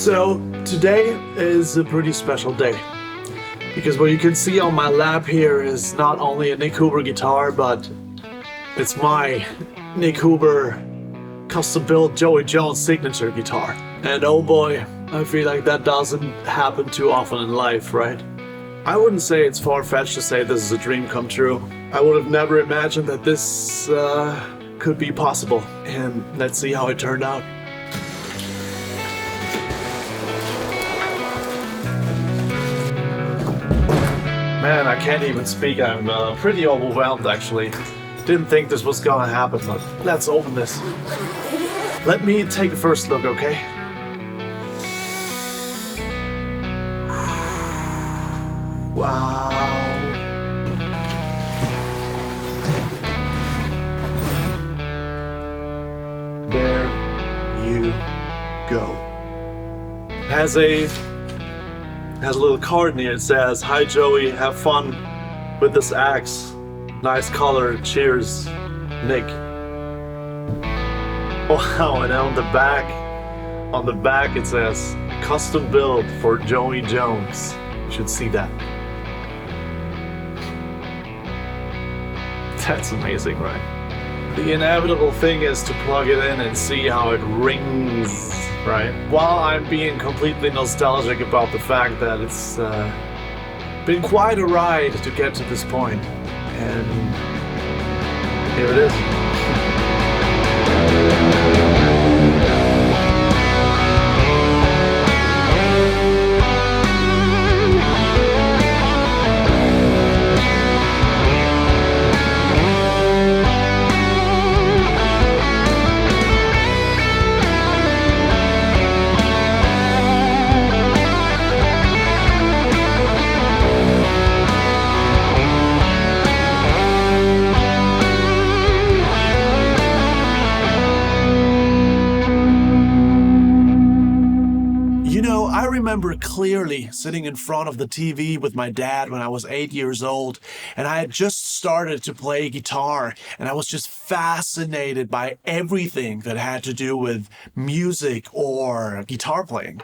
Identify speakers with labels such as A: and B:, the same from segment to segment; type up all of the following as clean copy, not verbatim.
A: So today is a pretty special day because what you can see on my lap here is not only a NIK Huber guitar, but it's my NIK Huber custom-built Joey Jones signature guitar. And oh boy, I feel like that doesn't happen too often in life, right? I wouldn't say it's far-fetched to say this is a dream come true. I would have never imagined that this could be possible. And let's see how it turned out. Man, I can't even speak. I'm pretty overwhelmed actually. Didn't think this was gonna happen, but let's open this. Let me take a first look, okay? Wow. There you go. Has a little card in here. It says, "Hi Joey, have fun with this axe. Nice color. Cheers, Nick." Wow, and on the back it says, "Custom built for Joey Jones." You should see that. That's amazing, right? The inevitable thing is to plug it in and see how it rings, right? While I'm being completely nostalgic about the fact that it's been quite a ride to get to this point. And here it is. I remember clearly sitting in front of the TV with my dad when I was 8 years old, and I had just started to play guitar, and I was just fascinated by everything that had to do with music or guitar playing.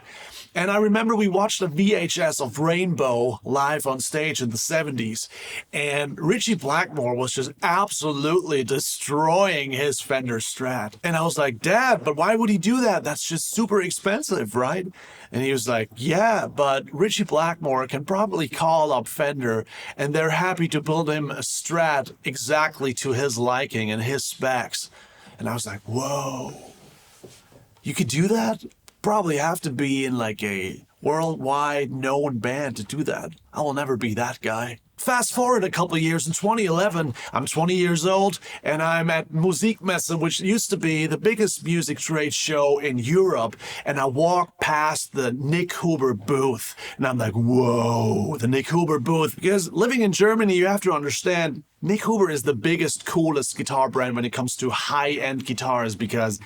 A: And I remember we watched a VHS of Rainbow live on stage in the 70s, and Ritchie Blackmore was just absolutely destroying his Fender Strat. And I was like, "Dad, but why would he do that? That's just super expensive, right?" And he was like, "Yeah, but Ritchie Blackmore can probably call up Fender, and they're happy to build him a Strat exactly to his liking and his specs." And I was like, "Whoa, you could do that?" Probably have to be in like a worldwide known band to do that. I will never be that guy. Fast forward a couple of years, in 2011, I'm 20 years old, and I'm at Musikmesse, which used to be the biggest music trade show in Europe, and I walk past the NIK Huber booth, and I'm like, whoa, the NIK Huber booth. Because living in Germany, you have to understand, NIK Huber is the biggest, coolest guitar brand when it comes to high-end guitars, because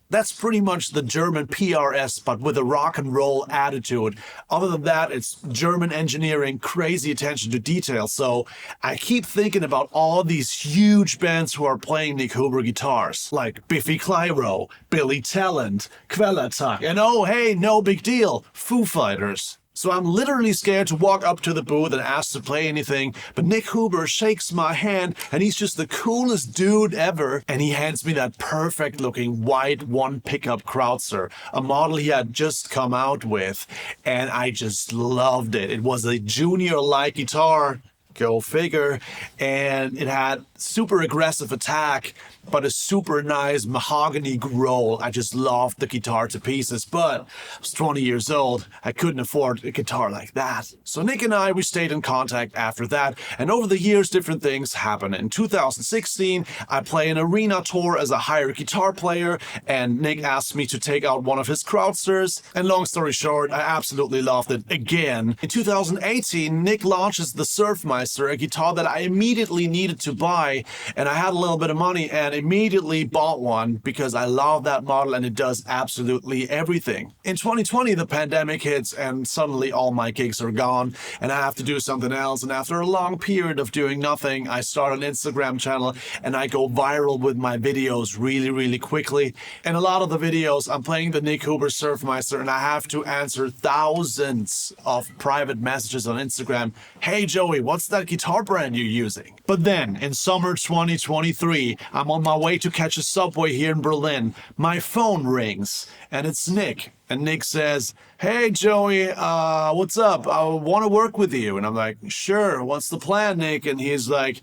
A: that's pretty much the German PRS, but with a rock and roll attitude. Other than that, it's German engineering, crazy attention to detail. So I keep thinking about all these huge bands who are playing NIK Huber guitars, like Biffy Clyro, Billy Talent, Quellattack, and oh hey, no big deal, Foo Fighters. So I'm literally scared to walk up to the booth and ask to play anything, but NIK Huber shakes my hand, and he's just the coolest dude ever, and he hands me that perfect looking white one pickup Krautzer, a model he had just come out with, and I just loved it. It was a junior light guitar, go figure, and it had super aggressive attack, but a super nice mahogany growl. I just loved the guitar to pieces, but I was 20 years old. I couldn't afford a guitar like that. So Nick and I, we stayed in contact after that, and over the years, different things happened. In 2016, I play an arena tour as a hired guitar player, and Nick asked me to take out one of his Krautzers, and long story short, I absolutely loved it again. In 2018, Nick launches the Surf My Surfmeister, a guitar that I immediately needed to buy, and I had a little bit of money and immediately bought one because I love that model and it does absolutely everything. In 2020, the pandemic hits and suddenly all my gigs are gone and I have to do something else. And after a long period of doing nothing, I start an Instagram channel and I go viral with my videos really quickly. And a lot of the videos, I'm playing the NIK HUBER Surfmeister and I have to answer thousands of private messages on Instagram. Hey Joey, what's that guitar brand you're using? But then in summer 2023, I'm on my way to catch a subway here in Berlin. My phone rings and it's Nick. And Nick says, hey Joey, what's up? I want to work with you. And I'm like, sure, what's the plan, Nick? And he's like,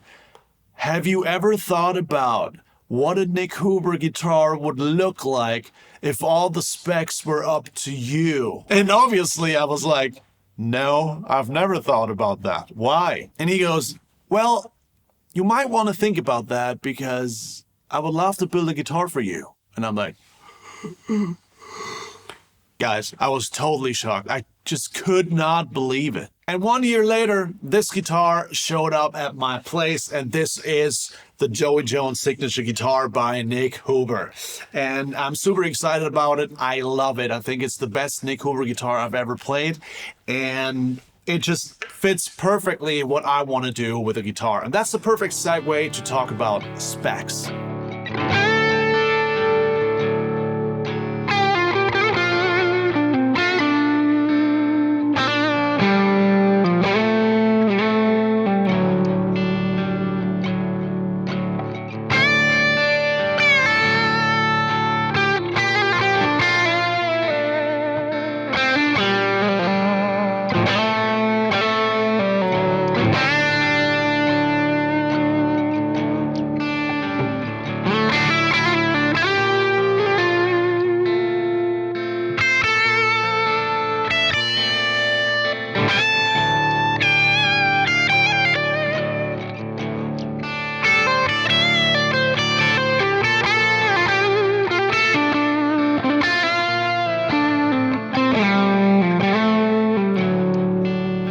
A: have you ever thought about what a NIK HUBER guitar would look like if all the specs were up to you? And obviously I was like, no, I've never thought about that. Why? And he goes, well, you might want to think about that because I would love to build a guitar for you. And I'm like, guys, I was totally shocked. I just could not believe it. And 1 year later, this guitar showed up at my place, and this is the Joey Jones signature guitar by NIK HUBER. And I'm super excited about it. I love it. I think it's the best NIK HUBER guitar I've ever played. And it just fits perfectly what I want to do with a guitar. And that's the perfect segue to talk about specs.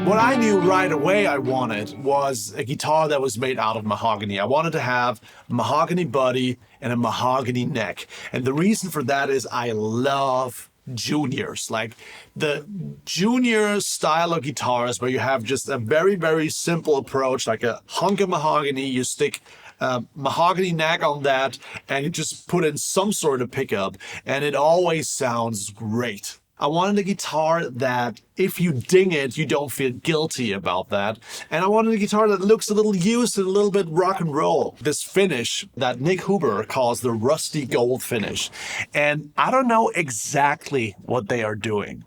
A: What I knew right away I wanted was a guitar that was made out of mahogany. I wanted to have a mahogany body and a mahogany neck. And the reason for that is I love juniors, like the junior style of guitars where you have just a very simple approach, like a hunk of mahogany, you stick a mahogany neck on that and you just put in some sort of pickup and it always sounds great. I wanted a guitar that if you ding it, you don't feel guilty about that. And I wanted a guitar that looks a little used and a little bit rock and roll. This finish that NIK HUBER calls the rusty gold finish. And I don't know exactly what they are doing,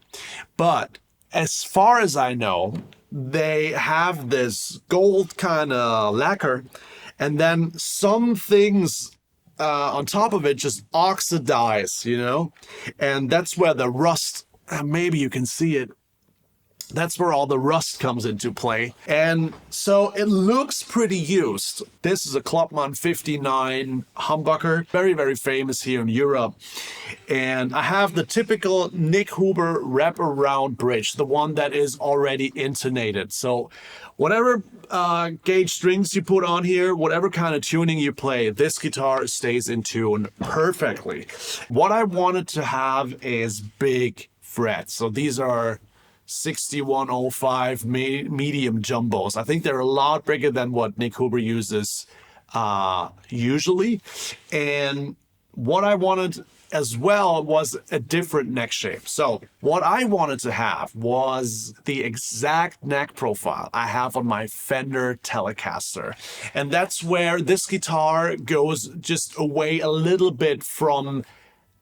A: but as far as I know, they have this gold kind of lacquer and then some things on top of it just oxidize, you know, and that's where the rust, maybe you can see it, that's where all the rust comes into play. And so it looks pretty used. This is a Klopman 59 humbucker, very famous here in Europe. And I have the typical NIK HUBER wraparound bridge, the one that is already intonated. So whatever gauge strings you put on here, whatever kind of tuning you play, this guitar stays in tune perfectly. What I wanted to have is big frets. So these are 6105 medium jumbos. I think they're a lot bigger than what NIK HUBER uses usually. And what I wanted as well was a different neck shape. So what I wanted to have was the exact neck profile I have on my Fender Telecaster. And that's where this guitar goes just away a little bit from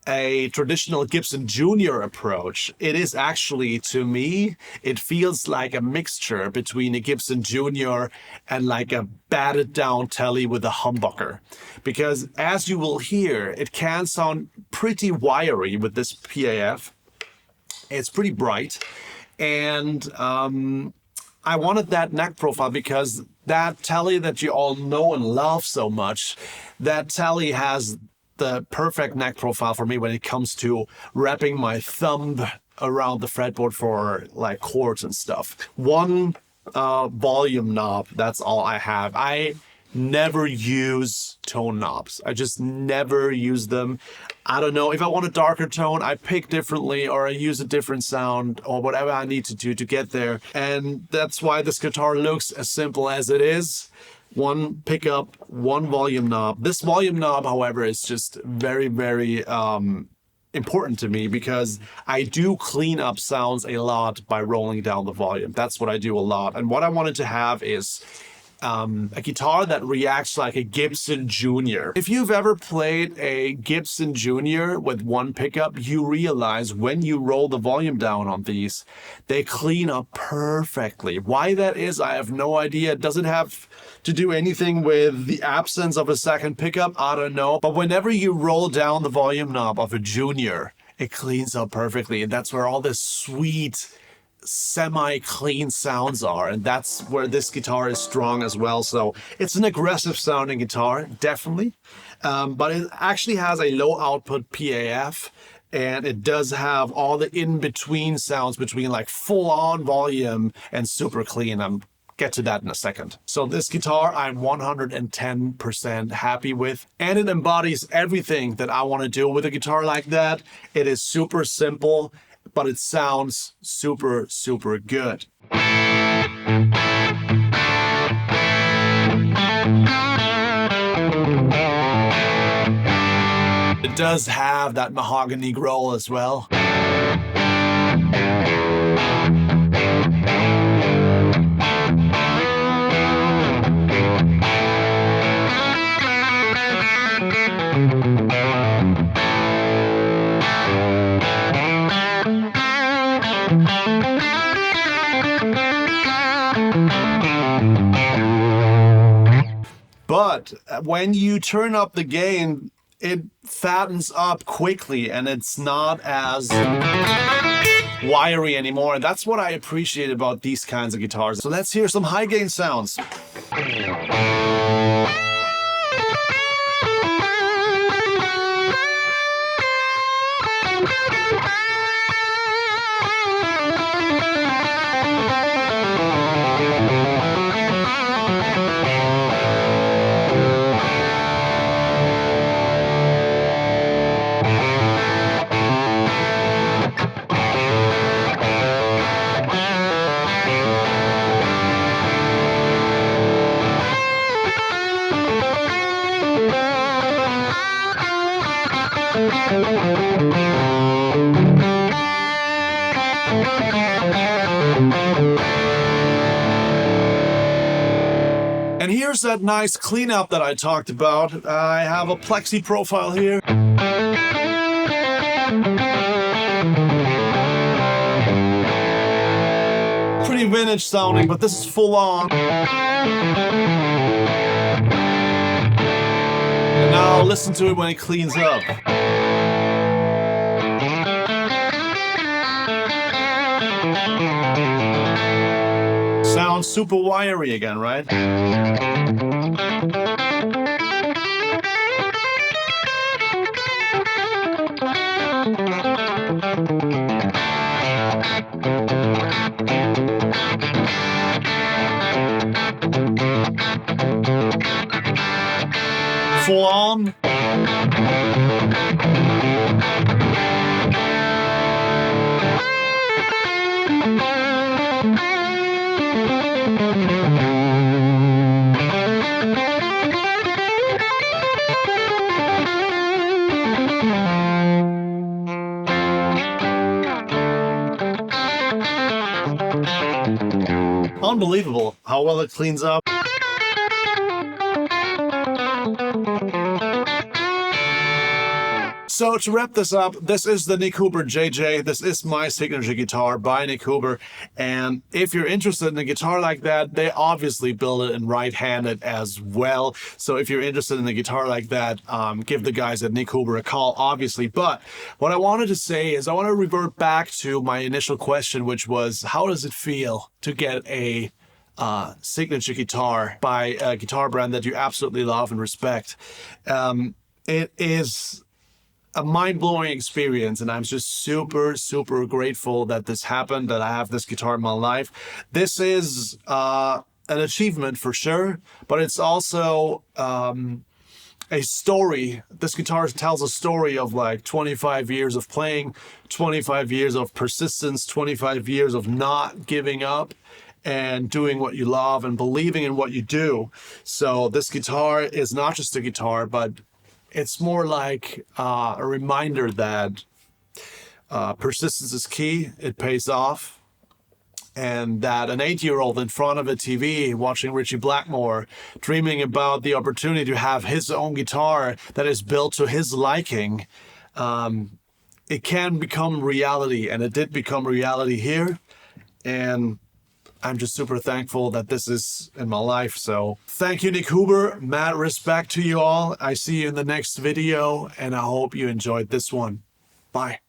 A: a traditional Gibson Junior approach. It is actually, to me, it feels like a mixture between a Gibson Junior and like a batted down telly with a humbucker. Because as you will hear, it can sound pretty wiry with this PAF. It's pretty bright. And I wanted that neck profile because that telly that you all know and love so much, that telly has the perfect neck profile for me when it comes to wrapping my thumb around the fretboard for like chords and stuff. One volume knob. That's all I have. I never use tone knobs. I just never use them. I don't know, if I want a darker tone, I pick differently, or I use a different sound, or whatever I need to do to get there. And that's why this guitar looks as simple as it is. One pickup, one volume knob. This volume knob, however, is just very, very important to me, because I do clean up sounds a lot by rolling down the volume. That's what I do a lot. And what I wanted to have is a guitar that reacts like a Gibson Junior. If you've ever played a Gibson Junior with one pickup, you realize when you roll the volume down on these, they clean up perfectly. Why that is, I have no idea. It doesn't have to do anything with the absence of a second pickup, I don't know. But whenever you roll down the volume knob of a Junior, it cleans up perfectly. And that's where all this sweet, semi-clean sounds are, and that's where this guitar is strong as well. So it's an aggressive sounding guitar, definitely, but it actually has a low output PAF, and it does have all the in-between sounds between like full-on volume and super clean. I'm get to that in a second. So this guitar I'm 110% happy with, and it embodies everything that I want to do with a guitar like that. It is super simple, but it sounds super, super good. It does have that mahogany growl as well. But when you turn up the gain, it fattens up quickly and it's not as wiry anymore. And that's what I appreciate about these kinds of guitars. So let's hear some high gain sounds. And here's that nice cleanup that I talked about. I have a plexi profile here. Pretty vintage sounding, but this is full on. And now listen to it when it cleans up. Sounds super wiry again, right? Full on. Unbelievable how well it cleans up. So to wrap this up, this is the NIK HUBER JJ. This is my signature guitar by NIK HUBER. And if you're interested in a guitar like that, they obviously build it in right-handed as well. So if you're interested in a guitar like that, give the guys at NIK HUBER a call, obviously. But what I wanted to say is I want to revert back to my initial question, which was, how does it feel to get a signature guitar by a guitar brand that you absolutely love and respect? It is a mind-blowing experience, and I'm just super, super grateful that this happened, that I have this guitar in my life. This is an achievement for sure, but it's also a story. This guitar tells a story of like 25 years of playing, 25 years of persistence, 25 years of not giving up and doing what you love and believing in what you do. So this guitar is not just a guitar, but it's more like a reminder that persistence is key. It pays off. And that an 8-year-old in front of a TV watching Richie Blackmore, dreaming about the opportunity to have his own guitar that is built to his liking, it can become reality. And it did become reality here. And I'm just super thankful that this is in my life. So thank you, NIK Huber. Mad respect to you all. I see you in the next video, and I hope you enjoyed this one. Bye.